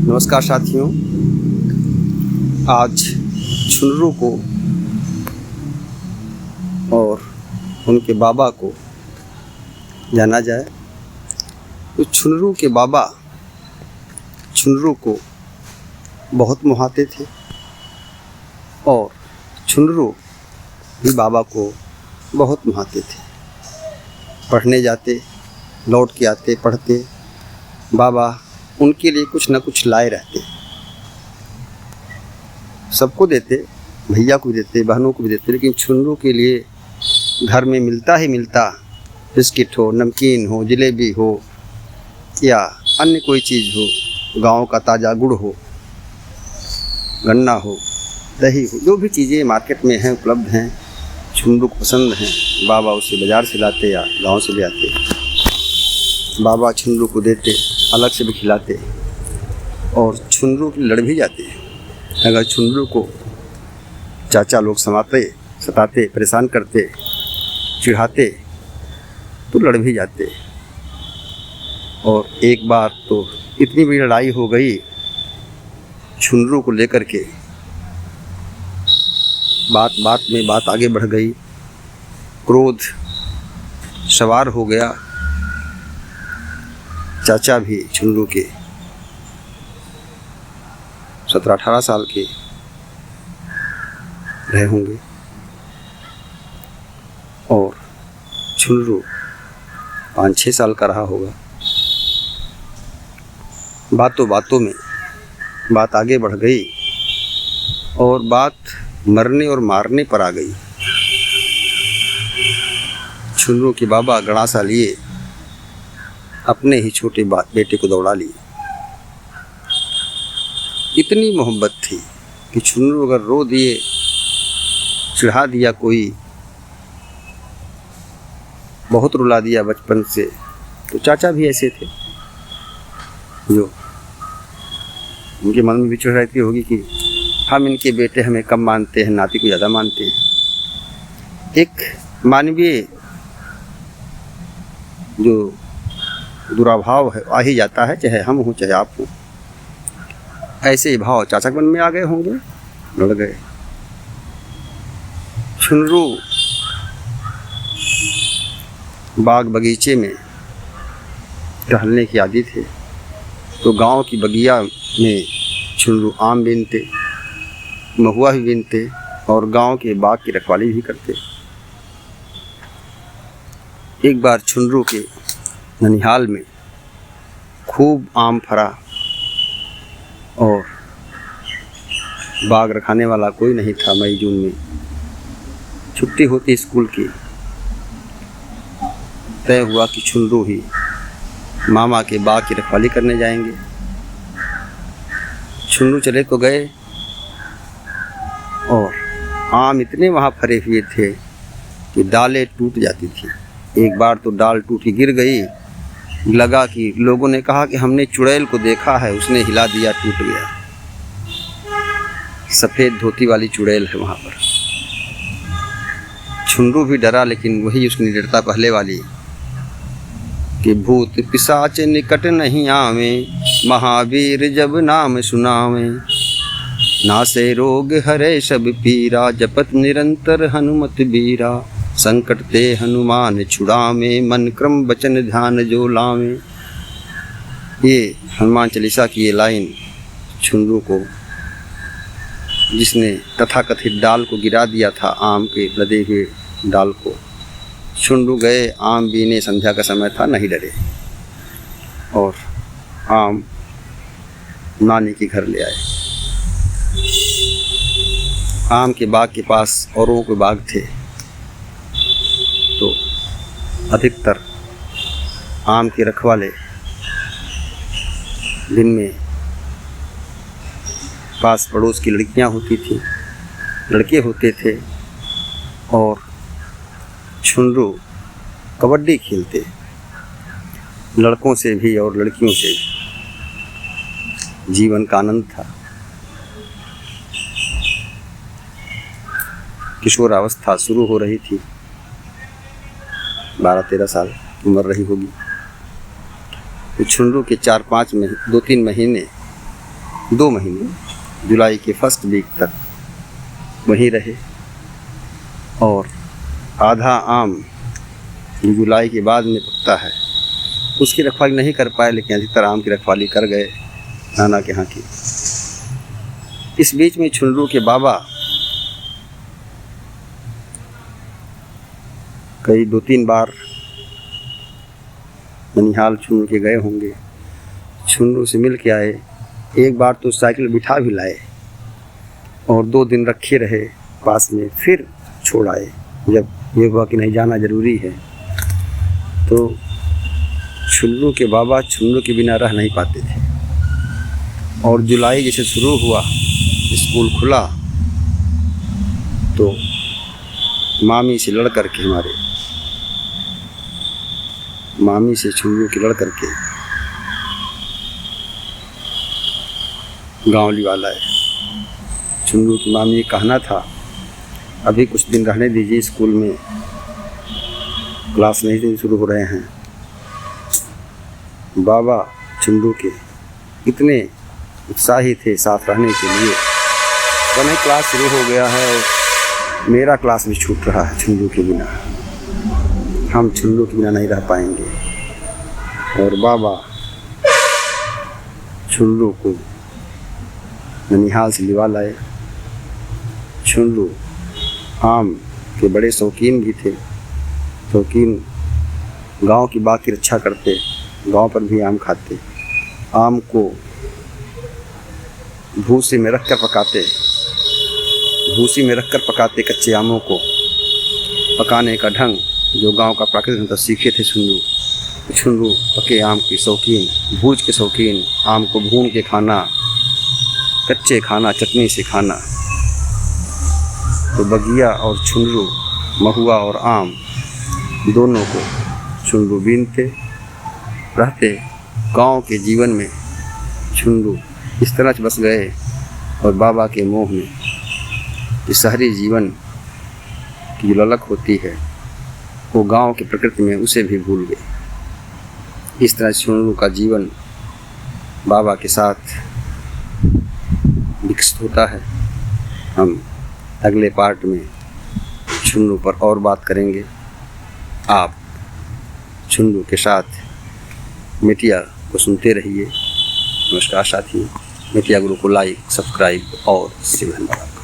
नमस्कार साथियों, आज छुनरू को और उनके बाबा को जाना जाए। तो छुनरू के बाबा छुनरू को बहुत मुहाते थे और छुनरू भी बाबा को बहुत मुहाते थे। पढ़ने जाते, लौट के आते, पढ़ते, बाबा उनके लिए कुछ न कुछ लाए रहते। सबको देते, भैया को भी देते, बहनों को भी देते, लेकिन छुनरू के लिए घर में मिलता ही मिलता, बिस्किट हो, नमकीन हो, जलेबी हो या अन्य कोई चीज़ हो, गांव का ताज़ा गुड़ हो, गन्ना हो, दही हो, जो भी चीज़ें मार्केट में हैं, उपलब्ध हैं, छुनरू को पसंद हैं, बाबा उसे बाज़ार से लाते या गांव से ले आते। बाबा छुनरू को देते, अलग से भी खिलाते और छुनरू के लड़ भी जाते। अगर छुनरू को चाचा लोग सताते, परेशान करते, चिढ़ाते तो लड़ भी जाते। और एक बार तो इतनी बड़ी लड़ाई हो गई छुनरू को लेकर के, बात में बात आगे बढ़ गई, क्रोध सवार हो गया। चाचा भी छुनरू के 17-18 साल के रहे होंगे और छुनरू 5-6 साल का रहा होगा। बातों में बात आगे बढ़ गई और बात मरने और मारने पर आ गई। छुनरू के बाबा गड़ासा लिए अपने ही छोटे बेटे को दौड़ा लिए। इतनी मोहब्बत थी कि छुनरू अगर रो दिए, चिढ़ा दिया, कोई बहुत रुला दिया बचपन से, तो चाचा भी ऐसे थे जो उनके मन में भी चिढ़ रहती होगी कि हम इनके बेटे हमें कम मानते हैं, नाती को ज़्यादा मानते हैं। एक मानवीय जो दुराभाव है आ ही जाता है, चाहे हम हों चाहे आप हों। ऐसे ही भाव चाचा के मन में आ गए होंगे, लड़ गए। छुनरू बाग बगीचे में टहलने की आदी थे, तो गांव की बगिया में छुनरू आम बीनते, महुआ भी बीनते और गांव के बाग की रखवाली भी करते। एक बार छुनरू के ननिहाल में खूब आम फरा और बाग रखाने वाला कोई नहीं था। मई जून में छुट्टी होती स्कूल की, तय हुआ कि छुनरू ही मामा के बाग की रखवाली करने जाएंगे। छुनरू चले तो गए और आम इतने वहाँ फरे हुए थे कि डालें टूट जाती थी। एक बार तो डाल टूटी गिर गई, लगा कि लोगों ने कहा कि हमने चुड़ैल को देखा है, उसने हिला दिया, टूट गया। सफ़ेद धोती वाली चुड़ैल है वहाँ पर। छुनरू भी डरा, लेकिन वही उसकी निडरता पहले वाली कि भूत पिशाच निकट नहीं आवे, महावीर जब नाम सुनावे, नासे रोग हरे सब पीरा, जपत निरंतर हनुमत बीरा, संकट ते हनुमान छुड़ावे, मन क्रम बचन ध्यान जो लावे। ये हनुमान चालीसा की ये लाइन छुनरू को, जिसने तथाकथित डाल को गिरा दिया था, आम के लदे हुए डाल को, छुनरू गए आम बीने। संध्या का समय था, नहीं डरे और आम नानी के घर ले आए। आम के बाग के पास औरों के बाग थे, तो अधिकतर आम के रखवाले दिन में पास पड़ोस की लड़कियां होती थीं, लड़के होते थे और छुनरू कबड्डी खेलते, लड़कों से भी और लड़कियों से भी। जीवन का आनंद था। किशोरावस्था शुरू हो रही थी, 12-13 साल उम्र रही होगी। तो छुनरू के 2-3 महीने 2 महीने जुलाई के फर्स्ट वीक तक वहीं रहे और आधा आम जो जुलाई के बाद में पकता है उसकी रखवाली नहीं कर पाए, लेकिन अधिकतर आम की रखवाली कर गए नाना के यहाँ की। इस बीच में छुनरू के बाबा कई 2-3 बार ननिहाल छुनरू के गए होंगे, छुनरू से मिल के आए। एक बार तो साइकिल बिठा भी लाए और 2 दिन रखे रहे पास में, फिर छोड़ आए। जब ये हुआ कि नहीं जाना ज़रूरी है तो छुनरू के बाबा छुनरू के बिना रह नहीं पाते थे। और जुलाई जैसे शुरू हुआ, स्कूल खुला तो मामी से लड़ करके मामी से छुनरू की लड़ करके गाँव लिवाला है। छुनरू की मामी का कहना था अभी कुछ दिन रहने दीजिए, स्कूल में क्लास नहीं शुरू हो रहे हैं। बाबा छुनरू के इतने उत्साही थे साथ रहने के लिए, तो नहीं क्लास शुरू हो गया है और मेरा क्लास भी छूट रहा है छुनरू के बिना, हम छुनरू के बिना नहीं रह पाएंगे। और बाबा छुनरू को ननिहाल से लिवा लाए। छुनरू आम के बड़े शौकीन भी थे, शौकीन गांव की बाग की रक्षा करते, गांव पर भी आम खाते। आम को भूसी में रखकर पकाते कच्चे आमों को पकाने का ढंग जो गांव का प्राकृतिक सीखे थे छुनरू पके आम की शौकीन, भूज के शौकीन, आम को भून के खाना, कच्चे खाना, चटनी से खाना। तो बगिया और छुनरू, महुआ और आम दोनों को छुनरू बीनते रहते। गांव के जीवन में छुनरू इस तरह से बस गए और बाबा के मोह में इस शहरी जीवन की जो ललक होती है वो गांव की प्रकृति में उसे भी भूल गए। इस तरह छुनरू का जीवन बाबा के साथ विकसित होता है। हम अगले पार्ट में छुनरू पर और बात करेंगे। आप छुनरू के साथ मिटिया को सुनते रहिए। नमस्कार साथियों, मिटिया गुरु को लाइक, सब्सक्राइब और धन्यवाद।